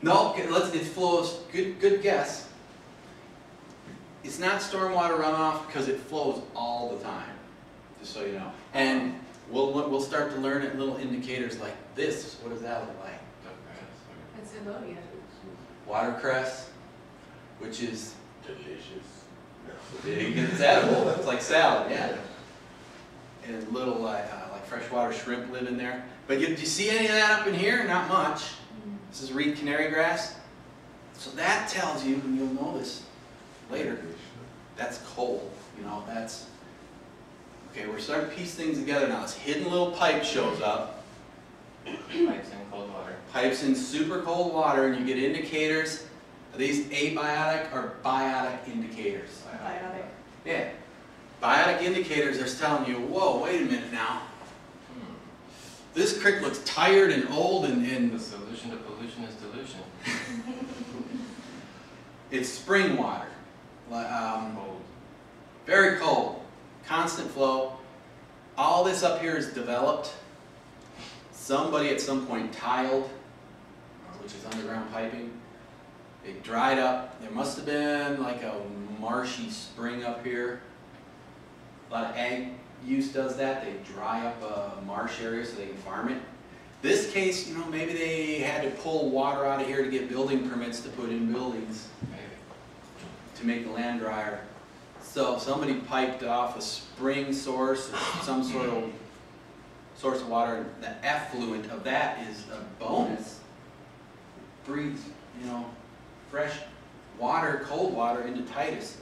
No, it flows, good guess. It's not stormwater runoff because it flows all the time, just so you know. And we'll start to learn at little indicators like this. What does that look like? It's ammonia. Watercress, which is delicious. big and it's edible. It's like salad, yeah. And little like freshwater shrimp live in there. But do you see any of that up in here? Not much. This is reed canary grass. So that tells you, and you'll know this later, that's cold. You know, that's okay. We're starting to piece things together now. This hidden little pipe shows up. Pipes in cold water. Pipes in super cold water, and you get indicators. Are these abiotic or biotic indicators? Biotic. Yeah. Biotic indicators are telling you, whoa, wait a minute now. This creek looks tired and old and The solution to pollution is dilution. it's spring water. Cold. Very cold. Constant flow. All this up here is developed. Somebody at some point tiled, which is underground piping. It dried up. There must have been like a marshy spring up here. A lot of ag use does that. They dry up a marsh area so they can farm it. This case, you know, maybe they had to pull water out of here to get building permits to put in buildings to make the land drier. So somebody piped off a spring source or some sort of source of water. The effluent of that is a bonus. Breathes, you know, fresh water, cold water into Titus.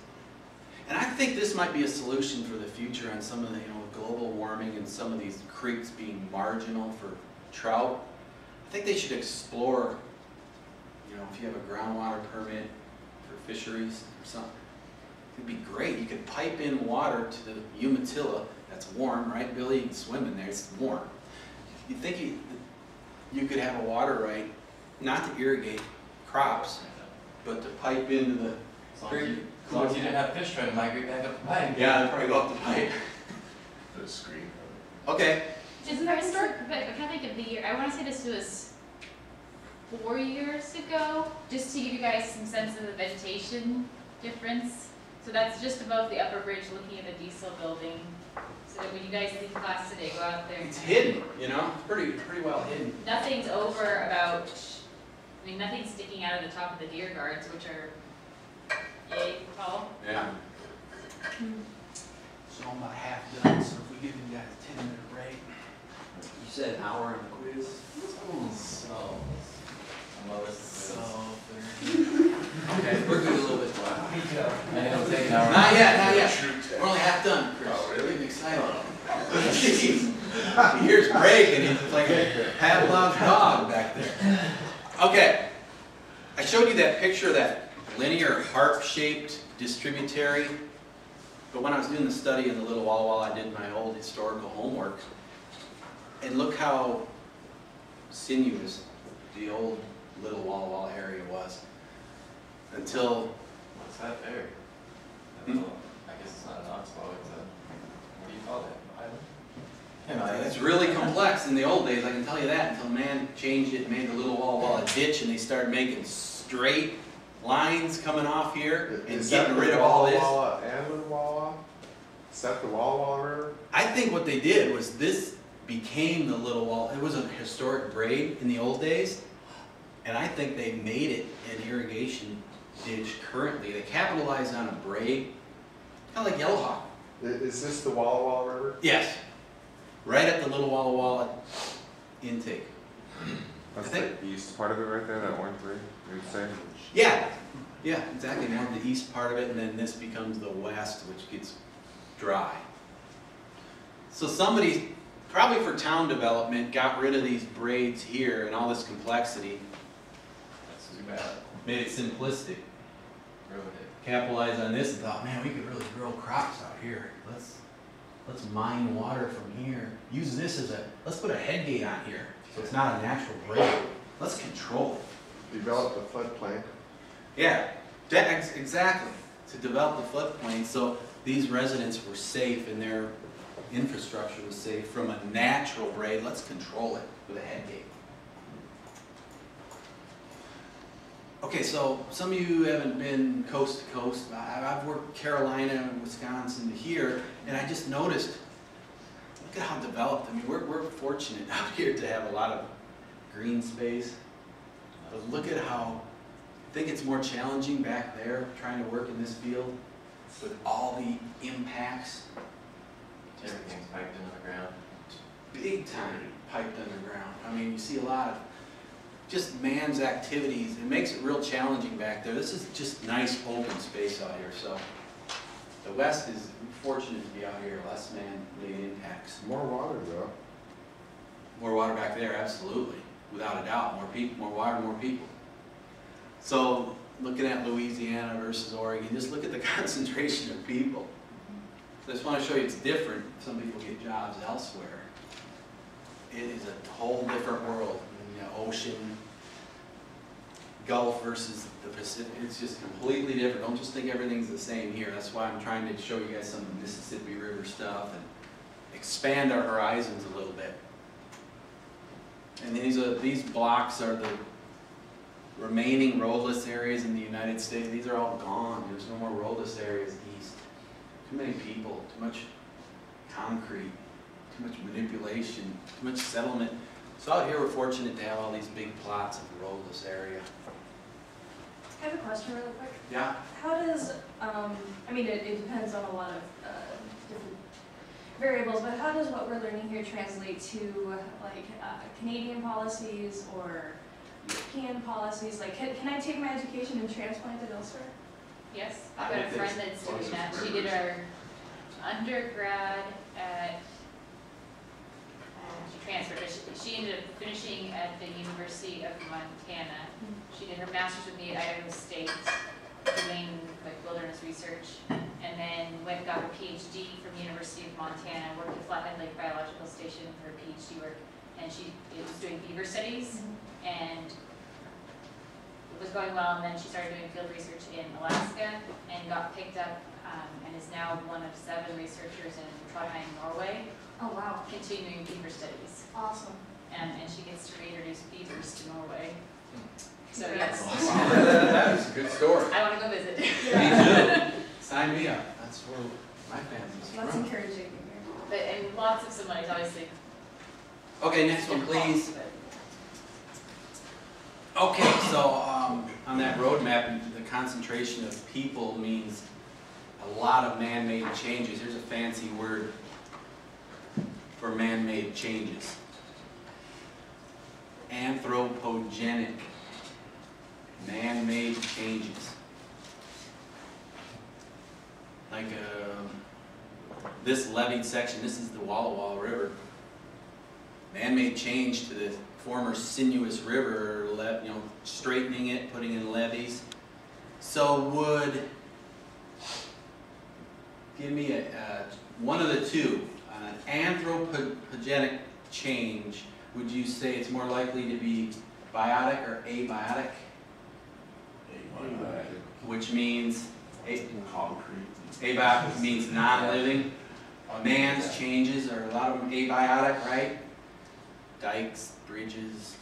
And I think this might be a solution for the future on some of the, you know, global warming and some of these creeks being marginal for trout. I think they should explore, you know, if you have a groundwater permit for fisheries or something, it'd be great. You could pipe in water to the Umatilla. That's warm, right, Billy? You can swim in there. It's warm. You think you could have a water right, not to irrigate crops, but to pipe into the creek. As long as you didn't have fish trying to migrate back up the pipe. Yeah, they'd probably go up the pipe. The screen. Okay. Isn't there historic? But I can't think of the year. I want to say this was 4 years ago, just to give you guys some sense of the vegetation difference. So that's just above the upper bridge, looking at the diesel building. So that when you guys leave class today, go out there. It's hidden, you know, it's pretty well hidden. Nothing's over about. I mean, nothing's sticking out of the top of the deer guards, which are yay tall. Yeah. So I'm about half done, so if we give you guys a 10-minute break. You said an hour on the quiz. So okay, we're good a little bit. And it'll take an hour. Not yet. We're only half done, Chris. Oh, really? Getting excited. Jeez. He hears break and he's like a Pavlov's dog back there. Okay. I showed you that picture of that linear harp-shaped distributary. But when I was doing the study in the Little Walla Walla, I did my old historical homework. And look how sinuous the old Little Walla Walla area was. Until... What's that there? I guess it's not an oxbow, it's a... What do you call it? Island? it's really complex in the old days, I can tell you that, until man changed it and made the Little Walla Walla ditch and they started making straight lines coming off here and getting rid of all this. Walla Walla and Little Walla Walla? Is that the Walla Walla River? I think what they did was this became the Little Walla. It was a historic braid in the old days, and I think they made it an irrigation ditch currently. They capitalized on a braid, kind of like Yellowhawk. Is this the Walla Walla River? Yes, right at the Little Walla Walla intake. That's the east part of it right there, that orange ring, you'd say? Yeah, exactly. More of the east part of it, and then this becomes the west, which gets dry. So somebody, probably for town development, got rid of these braids here and all this complexity. That's too bad. Made it simplistic. Ruined it. Capitalized on this and thought, man, we could really grow crops out here. Let's mine water from here. Use this as let's put a head gate on here so it's not a natural braid. Let's control it. Develop the floodplain. Yeah, exactly. To develop the floodplain so these residents were safe and their infrastructure was safe from a natural braid. Let's control it with a head gate. Okay, so some of you haven't been coast to coast. I've worked Carolina, Wisconsin to here, and I just noticed, look at how developed. I mean, we're fortunate out here to have a lot of green space. But look at how, I think it's more challenging back there trying to work in this field with all the impacts. Everything's piped into the ground. Big time piped underground. I mean, you see a lot of just man's activities. It makes it real challenging back there. This is just nice open space out here. So the West is fortunate to be out here, less man-made impacts. More water though. More water back there, absolutely. Without a doubt, more people, more water, more people. So looking at Louisiana versus Oregon, just look at the concentration of people. So I just want to show you it's different. Some people get jobs elsewhere. It is a whole different world. You know, ocean, Gulf versus the Pacific. It's just completely different. Don't just think everything's the same here. That's why I'm trying to show you guys some Mississippi River stuff and expand our horizons a little bit. And these blocks are the remaining roadless areas in the United States. These are all gone. There's no more roadless areas east. Too many people, too much concrete, too much manipulation, too much settlement. So out here we're fortunate to have all these big plots of roadless area. I have a question really quick. Yeah? How does, I mean, it depends on a lot of different variables, but how does what we're learning here translate to like Canadian policies or European policies? Like, can I take my education and transplant it elsewhere? Yes, I've got a friend that's doing that. She did her undergrad at, she transferred, but she ended up finishing at the University of Montana. She did her master's with me at Idaho State, doing like wilderness research, and then went and got her PhD from the University of Montana, worked at Flathead Lake Biological Station for her PhD work, and she was doing beaver studies, and it was going well, and then she started doing field research in Alaska, and got picked up, and is now one of 7 researchers in Trondheim, Norway, Oh, wow. continuing beaver studies. Awesome. And she gets to reintroduce beavers to Norway. So yes, That is a good story. I want to go visit. Me too. Sign me up. That's where my family's That's from. encouraging to hear. But, and lots of similarities, obviously. Okay, next one, please. Okay, so on that road map, the concentration of people means a lot of man-made changes. Here's a fancy word for man-made changes. Anthropogenic. Man-made changes. Like this levied section, this is the Walla Walla River. Man-made change to the former sinuous river, you know, straightening it, putting in levees. So would, give me one of the two, an anthropogenic change, would you say it's more likely to be biotic or abiotic? Which means, abiotic means non-living. Man's changes are a lot of them abiotic, right? Dikes, bridges,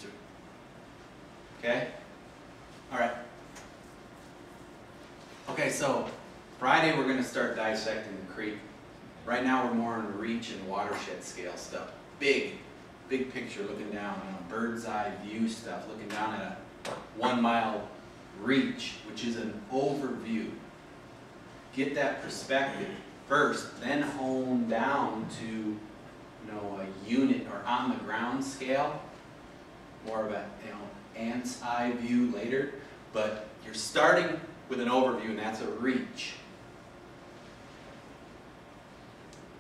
okay? All right. Okay, so Friday we're going to start dissecting the creek. Right now we're more on the reach and watershed scale stuff. Big picture looking down, you know, bird's eye view stuff, looking down at a 1 mile reach, which is an overview. Get that perspective first, then hone down to, you know, a unit or on the ground scale, more of a, you know, ant's eye view later, but you're starting with an overview, and that's a reach.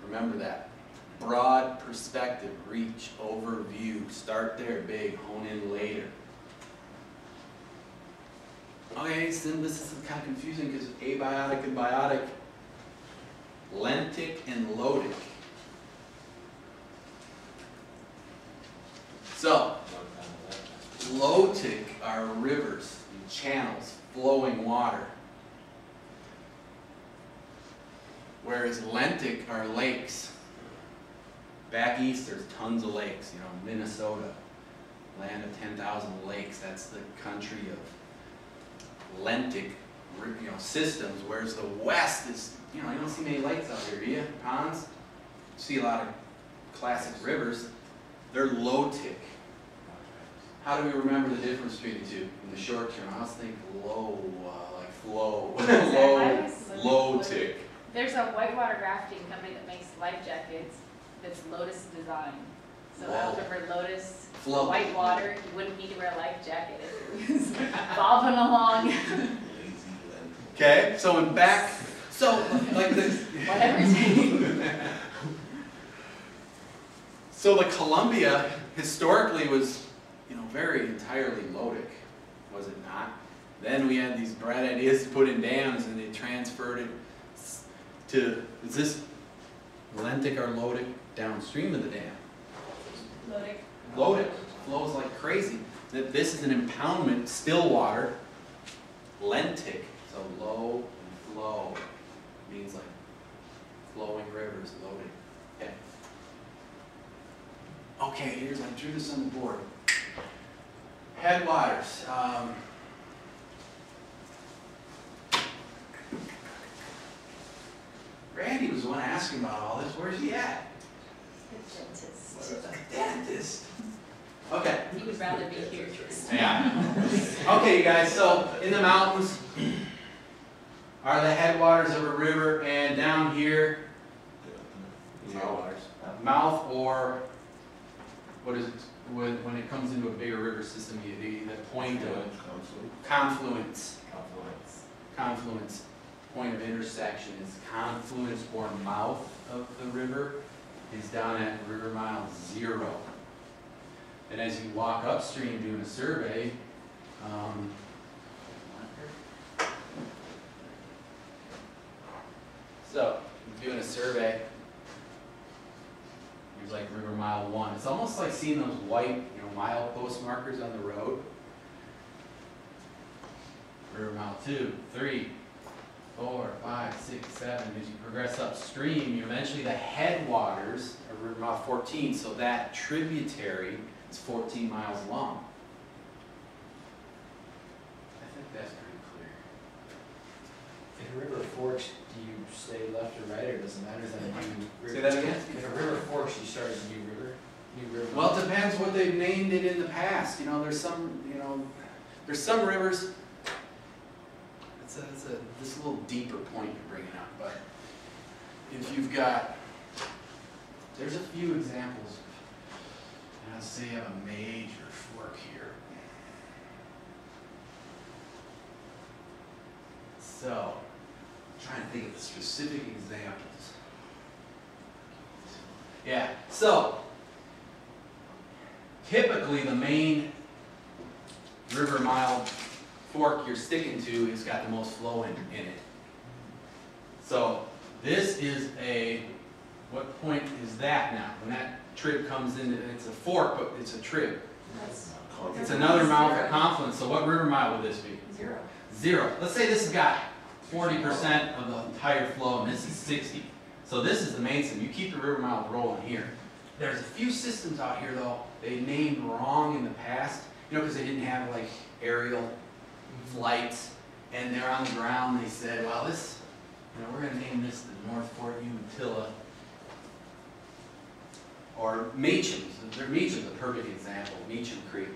Remember that. Broad perspective, reach, overview. Start there big, hone in later. Okay, so this is kind of confusing because abiotic and biotic, lentic and lotic. So, lotic are rivers and channels, flowing water. Whereas lentic are lakes. Back east there's tons of lakes, you know, Minnesota, land of 10,000 lakes. That's the country of lentic, systems, whereas the west is, you don't see many lakes out here, do you? Ponds? You see a lot of classic rivers. They're low tick. How do we remember the difference between the two in the short term? I was thinking low, like flow, low tick. There's a whitewater rafting company that makes life jackets that's Lotus design. So I remember Lotus, Flow. whitewater, you wouldn't need to wear a life jacket if it was bobbing along. Okay, so in back, so like this. Whatever you take. So the Columbia historically was, very entirely lotic, was it not? Then we had these bright ideas to put in dams, and they transferred it to, is this lentic or lotic downstream of the dam? Loading. Lotic, flows like crazy. This is an impoundment, still water, lentic, so low and flow, means like flowing rivers, loading. Okay. Okay, here's, I drew this on the board. Headwaters. Randy was the one asking about all this. Where's he at? The dentist. Okay. He would rather be here. Yeah. Okay, you guys, so in the mountains are the headwaters of a river, and down here, mouth, or what is it, when it comes into a bigger river system, the point of confluence. Point of intersection is confluence or mouth of the river is down at river mile 0. And as you walk upstream doing a survey, so doing a survey, there's like river mile 1. It's almost like seeing those white, milepost markers on the road. River mile 2, 3, 4, 5, 6, 7. As you progress upstream, eventually the headwaters are river mile 14, so that tributary is 14 miles long. I think that's pretty clear. If a river forks, do you stay left or right, or does it matter? Say that again? If a river forks, you start as a new river. Well, it depends what they've named it in the past. There's some rivers. This little deeper point you're bringing up, but if you've got, there's a few examples. Let's say you have a major fork here. So, I'm trying to think of the specific examples. Yeah, so typically the main river mile fork you're sticking to has got the most flow in it. So this is what point is that now? When that trib comes in, it's a fork, but it's a trib. It's another mile of confluence. So what river mile would this be? 0. 0. Let's say this has got 40% of the entire flow, and this is 60. So this is the main system. You keep the river miles rolling here. There's a few systems out here, though, they named wrong in the past, because they didn't have, like, aerial flights, and they're on the ground. They said, well, this, we're going to name this the North Fork Umatilla, or Meacham. Meacham's a perfect example, Meacham Creek.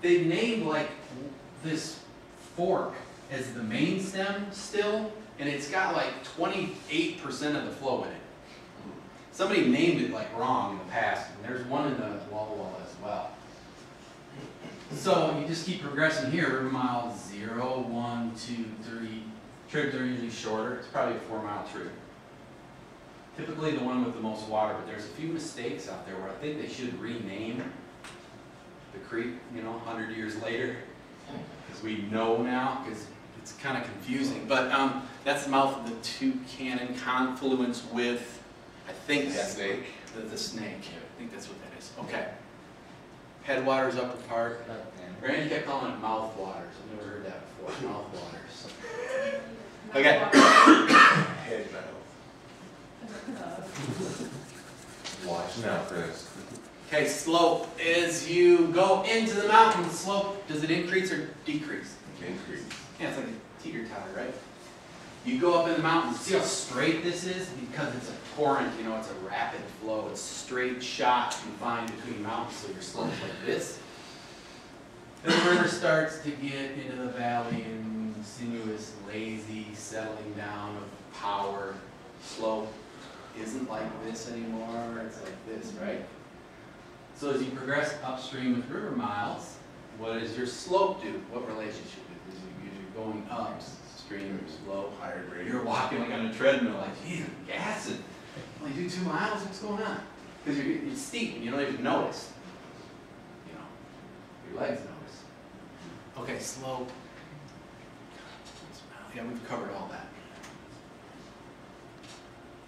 They named, like, this fork as the main stem still, and it's got, like, 28% of the flow in it. Somebody named it, like, wrong in the past, and there's one in the Walla Walla as well. So you just keep progressing here, river mile 0, 1, 2, 3. Tribs are usually shorter. It's probably a 4-mile trib. Typically the one with the most water, but there's a few mistakes out there where I think they should rename the creek, 100 years later, because we know now, because it's kind of confusing. But that's the mouth of the Toucan confluence with, I think that's Snake. The snake. I think that's what that is. Okay. Headwaters upper part. Randy kept calling it mouth waters. I've never heard that before. Mouth waters. Okay. Head Watch now, Chris. Okay, slope. As you go into the mountain, slope, does it increase or decrease? Increase. Yeah, it's like a teeter-totter, right? You go up in the mountains, see how straight this is? Because it's a torrent, you know, it's a rapid flow. It's straight shot confined between mountains, so your slope's like this. Then the river starts to get into the valley and sinuous, lazy, settling down of power. Slope isn't like this anymore, it's like this, right? So as you progress upstream with river miles, what does your slope do? What relationship is it? You're going upstream, slope, higher grade. You're walking like on a treadmill, like, geez, I'm gassing. Only do 2 miles, what's going on? Because you're steep and you don't even notice. You know, your legs notice. Okay, slope. Yeah, we've covered all that.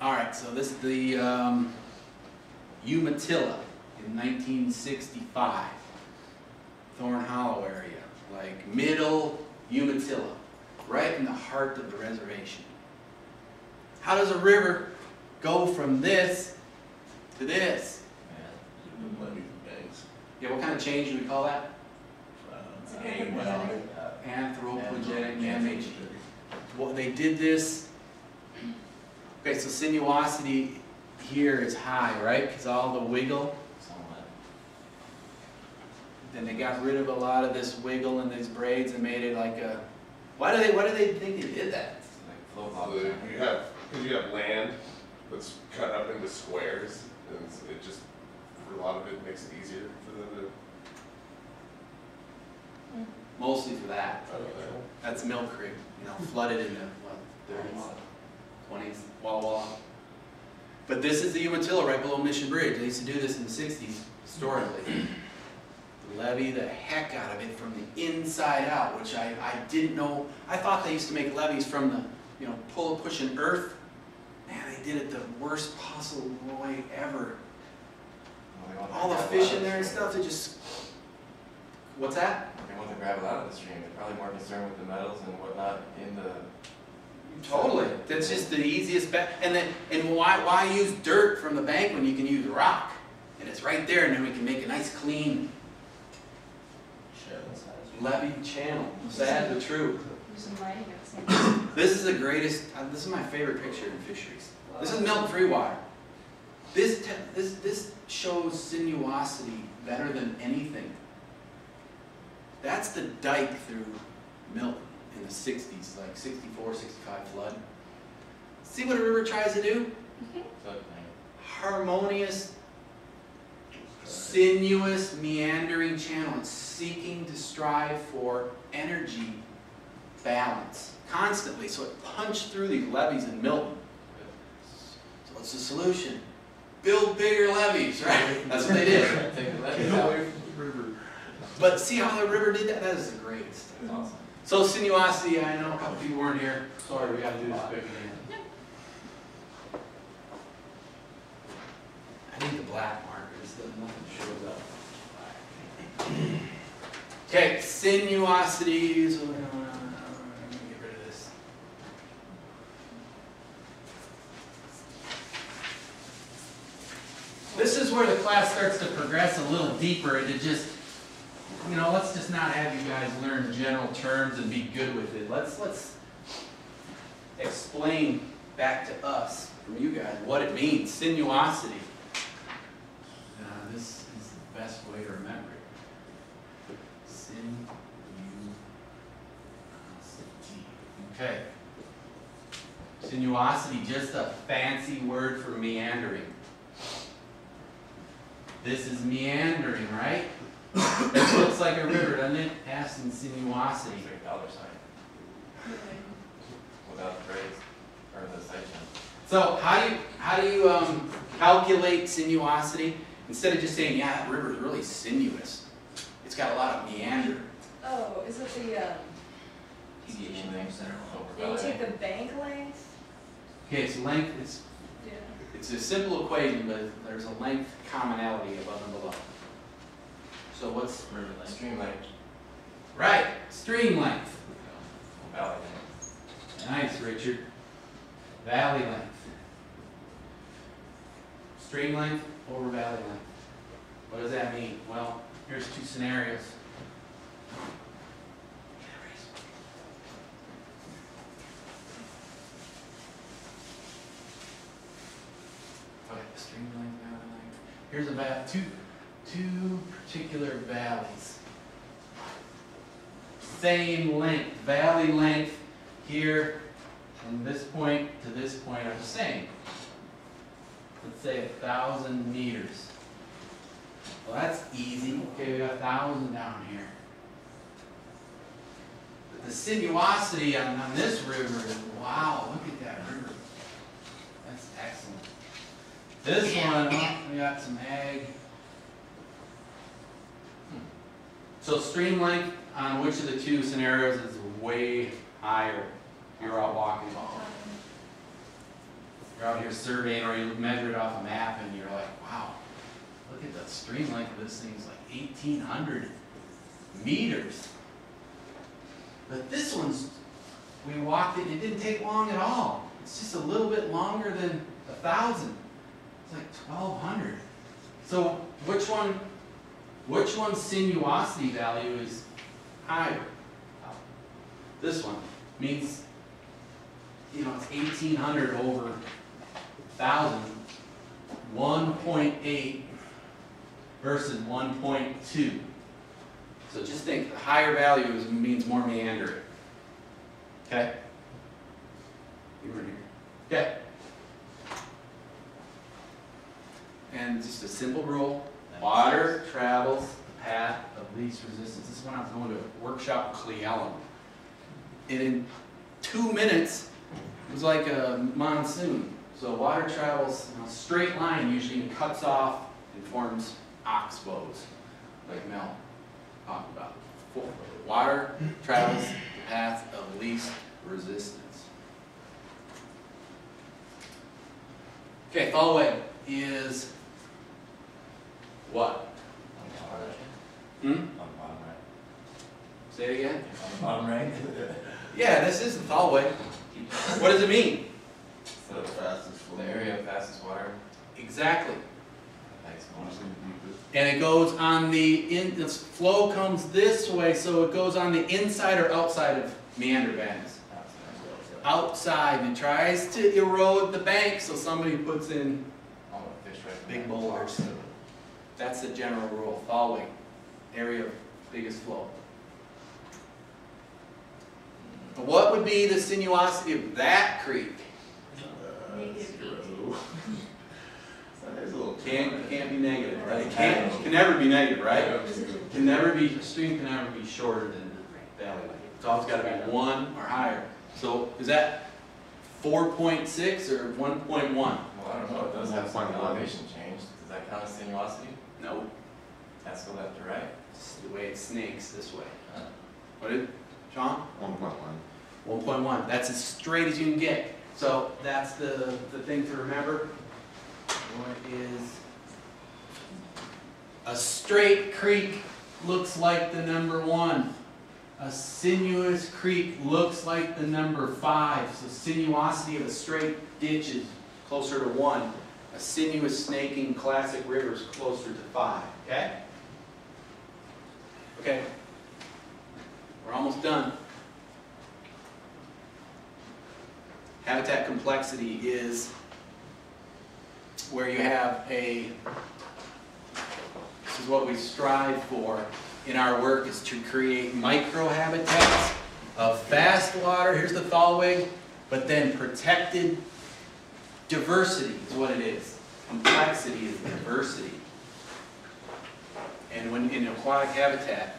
All right, so this is the Umatilla in 1965. Thorn Hollow area, like middle Umatilla, right in the heart of the reservation. How does a river go from this to this? Yeah, what kind of change do we call that? Anthropogenic damage. Well, they did this. Okay, so sinuosity here is high, right? Because all the wiggle. Then they got rid of a lot of this wiggle and these braids and made it like a. Why do they think they did that? Because you have land that's cut up into squares, and it just, for a lot of it, makes it easier for them to. Mostly for that. That's Mill Creek, you know, flooded in the what, 30s, 20s, Walla Walla. But this is the Umatilla right below Mission Bridge. They used to do this in the 60s, historically. Levee the heck out of it from the inside out, which I didn't know. I thought they used to make levees from the, you know, pushing earth. Man, they did it the worst possible way ever. All the fish in there and stuff, they just. What's that? They want the gravel out of the stream. They're probably more concerned with the metals and whatnot in the. Totally. That's just the easiest bet. And why use dirt from the bank when you can use rock? And it's right there, and then we can make a nice clean levee channel. Sad but true. This is the greatest. This is my favorite picture in fisheries. This is Milton-free water. This shows sinuosity better than anything. That's the dike through Milton in the 60s, like 64, 65 flood. See what a river tries to do? Harmonious, sinuous, meandering channel. It's seeking to strive for energy balance constantly. So it punched through these levees in Milton. So what's the solution? Build bigger levees, right? That's what they did. Take the levees out. But see how the river did that? That is the greatest. That's awesome. So sinuosity, I know a couple people weren't here. Sorry, we got to do this quick again. I need the black markers, so nothing shows up. Okay, sinuosity. So, let me get rid of this. This is where the class starts to progress a little deeper into just, you know, let's just not have you guys learn general terms and be good with it. Let's explain back to us, from you guys, what it means. Sinuosity. This is the best way to remember it. Sinuosity. Okay. Sinuosity, just a fancy word for meandering. This is meandering, right? It looks like a river, doesn't it? S in sinuosity. It's like a dollar sign. Without the phrase, or the section. So how do you calculate sinuosity? Instead of just saying, yeah, that river is really sinuous. It's got a lot of meander. Oh, is it the, Deviation things that are yeah, you take the bank length? Okay, so length is, Yeah. it's a simple equation, but there's a length commonality above and below. So what's river length? Stream length. right? Stream length. Valley length. Nice, Richard. Valley length. Stream length over valley length. What does that mean? Well, here's two scenarios. Here's about two particular valleys. Same length, valley length here from this point to this point are the same. Let's say 1,000 meters. Well, that's easy. Okay, we got 1,000 down here. But the sinuosity on this river is, wow, look at that river. That's excellent. This one, oh, we got some ag. So stream length on which of the two scenarios is way higher? You're out walking. You're out here surveying, or you measure it off a map and you're like, wow, look at the stream length of this thing is like 1,800 meters. But this one's, we walked it, it didn't take long at all. It's just a little bit longer than 1,000. It's like 1,200. So which one's sinuosity value is higher? This one means, you know, it's 1,800 over 1,000, 1.8 versus 1.2. So just think, the higher value means more meandering. Okay? You were here. Okay. And just a simple rule, water travels the path of least resistance. This is when I was going to a workshop in Cleellum. And in 2 minutes, it was like a monsoon. So water travels in a straight line usually and cuts off and forms oxbows, like Mel talked about. Water travels the path of least resistance. Okay, thalweg is what? On the bottom right. Say it again? On the bottom right. Yeah, this is the thalweg. What does it mean? So the fastest flow. The area of fastest water. Exactly. Thanks, And it goes on this flow comes this way, so it goes on the inside or outside of meander banks. Outside, and it tries to erode the bank, so somebody puts in big boulders. That's the general rule. Thalweg, area of biggest flow. What would be the sinuosity of that creek? Can't be negative, right? Can never be negative, right? Can never be, stream can never be shorter than the valley length. It's always got to be 1 or higher. So is that 4.6 or 1.1? Well, I don't know. It does have some elevation change. Does that count as sinuosity? No. Has to go left or right? It's the way it snakes this way. What did, Sean? 1.1. 1.1. That's as straight as you can get. So that's the thing to remember. What is a straight creek looks like the number 1. A sinuous creek looks like the number 5. So sinuosity of a straight ditch is closer to 1. A sinuous snaking classic river is closer to 5. Okay? Okay. We're almost done. Habitat complexity is where you have this is what we strive for in our work, is to create microhabitats of fast water, here's the thalweg, but then protected diversity is what it is. Complexity is diversity. And when in aquatic habitat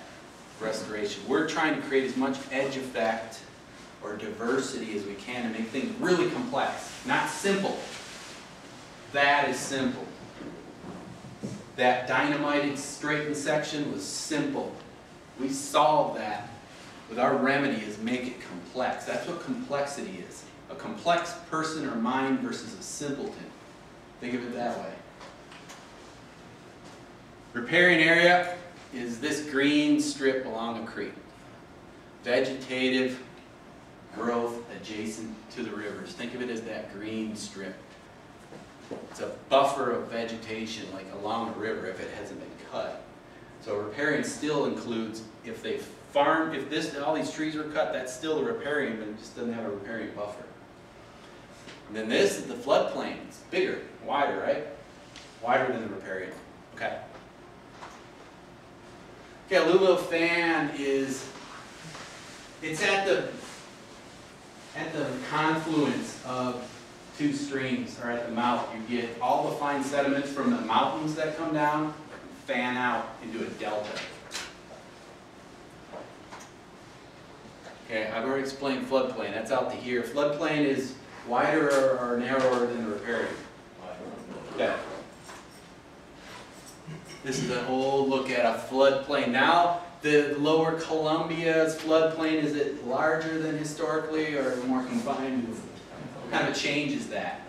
restoration, we're trying to create as much edge effect or diversity as we can to make things really complex, not simple. That is simple. That dynamited straightened section was simple. We solved that with our remedy is make it complex. That's what complexity is. A complex person or mind versus a simpleton. Think of it that way. Riparian area is this green strip along a creek. Vegetative growth adjacent to the rivers. Think of it as that green strip. It's a buffer of vegetation like along a river if it hasn't been cut. So riparian still includes, if they farm, if all these trees were cut, that's still the riparian, but it just doesn't have a riparian buffer. And then this is the floodplain. It's bigger, wider, right? Wider than the riparian. Okay. Okay, alluvial fan is, it's at the confluence of two streams, or at the mouth. You get all the fine sediments from the mountains that come down, fan out into a delta. Okay, I've already explained floodplain. That's out to here. Floodplain is wider or narrower than the riparian. Okay. This is an old look at a floodplain. Now, the lower Columbia's floodplain, is it larger than historically or more confined? What kind of a change is that?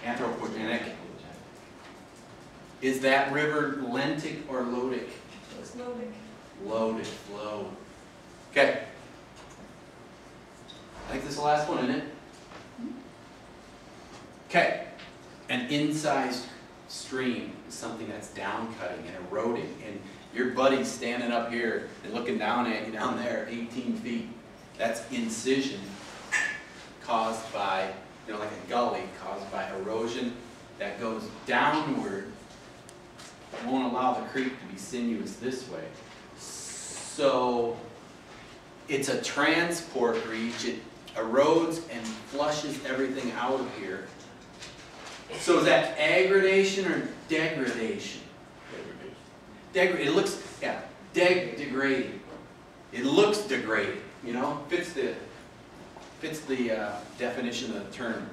Anthropogenic. Is that river lentic or lodic? It's loaded. Loaded, flow. Okay. I think this is the last one, isn't it? Okay. An incised stream is something that's down cutting and eroding, and your buddy's standing up here and looking down at you down there 18 feet. That's incision caused by, like a gully caused by erosion that goes downward. It won't allow the creek to be sinuous this way. So it's a transport reach. It erodes and flushes everything out of here. So is that aggradation or degradation? It looks, yeah, degrading. It looks degrading, fits the definition of the term.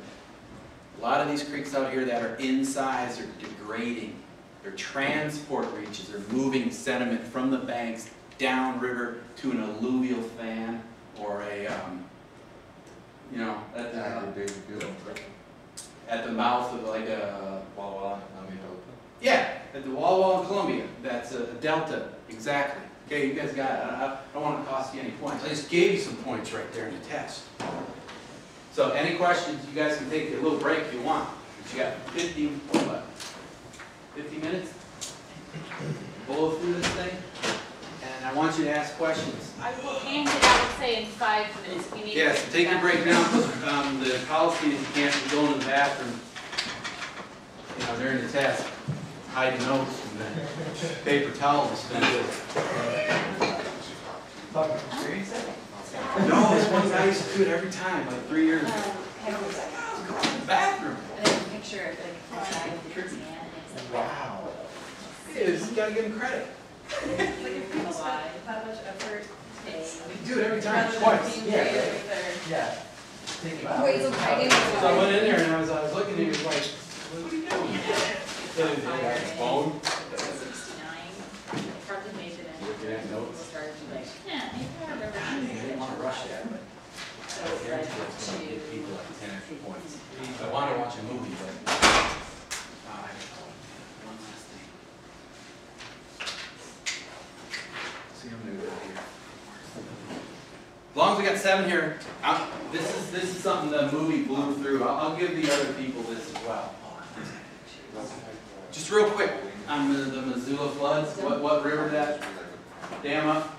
A lot of these creeks out here that are incised are degrading. They're transport reaches. They're moving sediment from the banks downriver to an alluvial fan or a, at the mouth of like a yeah, at the Walla Walla in Columbia. That's a delta, exactly. Okay, you guys got it. I don't want to cost you any points. I just gave you some points right there in the test. So any questions, you guys can take a little break if you want. But you got 50 minutes? Blow through this thing. And I want you to ask questions. I will hand it, I would say, in 5 minutes if you need. Yes, take your break now. The policy is you can't go in the bathroom, during the test. Hide notes and then paper towels dispensed. No, this one guy used to do it every time, like 3 years ago. Go in the bathroom. And then a picture of like outside with his hand and it's like, Wow. You gotta give him credit. How much effort takes. You do it every time, twice. Yeah. Think about Wait, it. look, I didn't. So I went in there and I was looking at him, he was like, what are you doing? Phone. 69, probably made it in. Looking at notes. People started to like, Yeah, you can remember. I didn't want to rush that, but so it's like give to. people like 10 extra points. I want to watch a movie, but one last thing. See, I'm gonna go here. As long as we got 7 here, this is something the movie blew through. I'll give the other people this as well. Just real quick on the Missoula floods. What river did that dam up?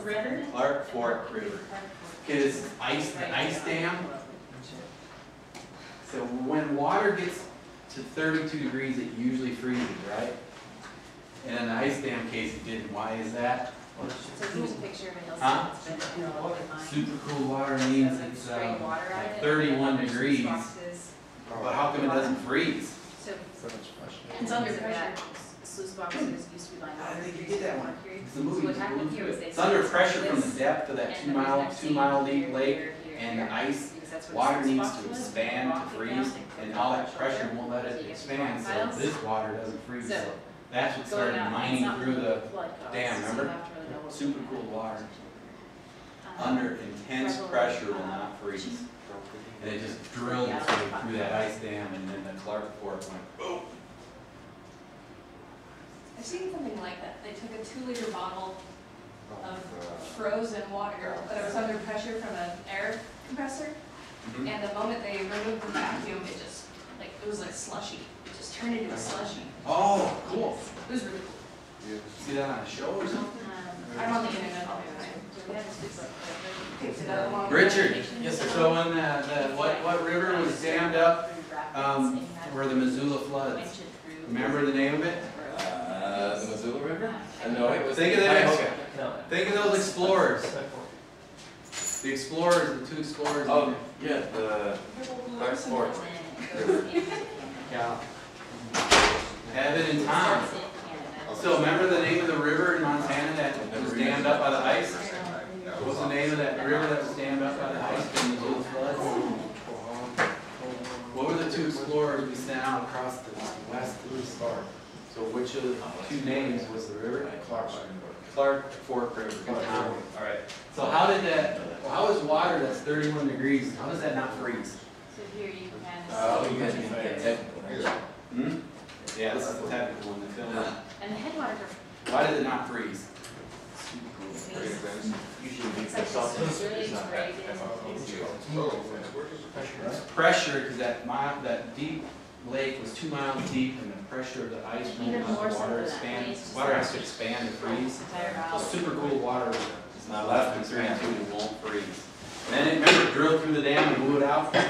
River? Clark Fork River. It is the ice dam. So when water gets to 32 degrees, it usually freezes, right? And in the ice dam case, it didn't. Why is that? So here's a picture of a hillside Huh? that's been really fine. Super cool water means it's Spraying water at like it, 31 and then degrees. boxes. But how come it doesn't freeze? So It's under because of pressure. that, sluice boxes used to be lined I water. think you get that one. It's the movie. So what happened here was they. It's under pressure from the this, depth of that and 2 the reason mile, I'm 2 seeing mile here, deep lake, here, and here, the ice, because that's what water the sluice needs box to was, expand to walking freeze, down, and put all it that on pressure shoulder, won't let so it you get expand, so piles. this water doesn't freeze. So, So that's what going started out, it's mining not through the flood costs, dam, so you remember? have to really know what Super you're cool doing. water. Um, Under intense pressure will not freeze. And it just drilled its way through that ice dam, and then the Clark Fork went boom. I've seen something like that. They took a 2-liter bottle of frozen water, but it was under pressure from an air compressor. Mhm. And the moment they removed the vacuum, it just, it was like slushy. It just turned into a slushy. Oh, cool. It was really cool. See that on a show or something? I'm on the internet. Picked it up along with Richard, the- yes, sir. So when what river was dammed up where the Missoula floods? Remember the name of it? The Missoula River? No, it was. Think of that. Okay. No. Think of those explorers. The explorers, the two explorers. Oh, yeah, the Clark Ford. Yeah. Evan and Tom. So remember the name of the river in Montana that was dammed up by the ice? What was the name of that river that was dammed up by the ice during the little floods? What were the two explorers we sent out across the west of the star? So which of the two names was the river? Clark Fork River. Alright. So how did that, how is water that's 31 degrees, how does that not freeze? So here you can Oh, kind you of guys see. can get technical. Hmm? Yeah, this is the technical one, the film. And the headwater, Why did it not freeze? Usually it's like this really great. Pressure, because that deep lake was 2 miles deep, and the pressure of the ice Even moved more the so water than that, expand. it's just Water like- has to expand to freeze. Entire So house. super cool water, It's not less left than in 32, it won't freeze. And then it, remember, it drilled through the dam and blew it out? You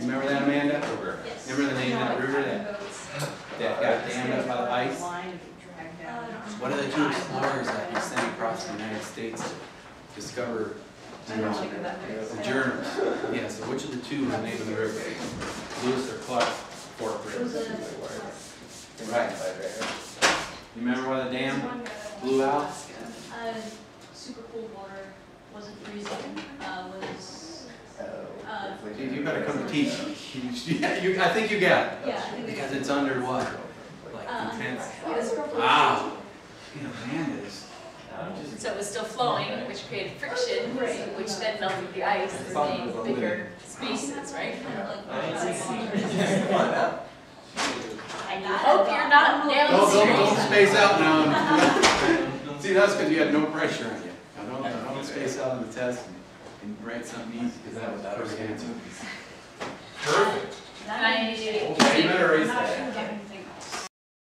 remember that, Amanda? Remember the name of that river that got dammed up by the ice? What are the two explorers that we sent across the United States to discover the Germans? Yeah, so which of the two is the name of the river? Lewis or Clark Fork River? Right. You remember why the dam blew out? Super cold water, wasn't freezing, was, Dude, you better come to teach. I think you got it. yeah, I think Because it's underwater, like intense. it's Wow. You know, man, is. So it was still flowing, which created friction, which then melted the ice and made bigger spaces, right? And I hope you're not Don't downstream. space out now. See, that's because you had no pressure on you. Now don't space out on the test and write something easy, because that was out of answer. Perfect. And I, Okay, you better erase that.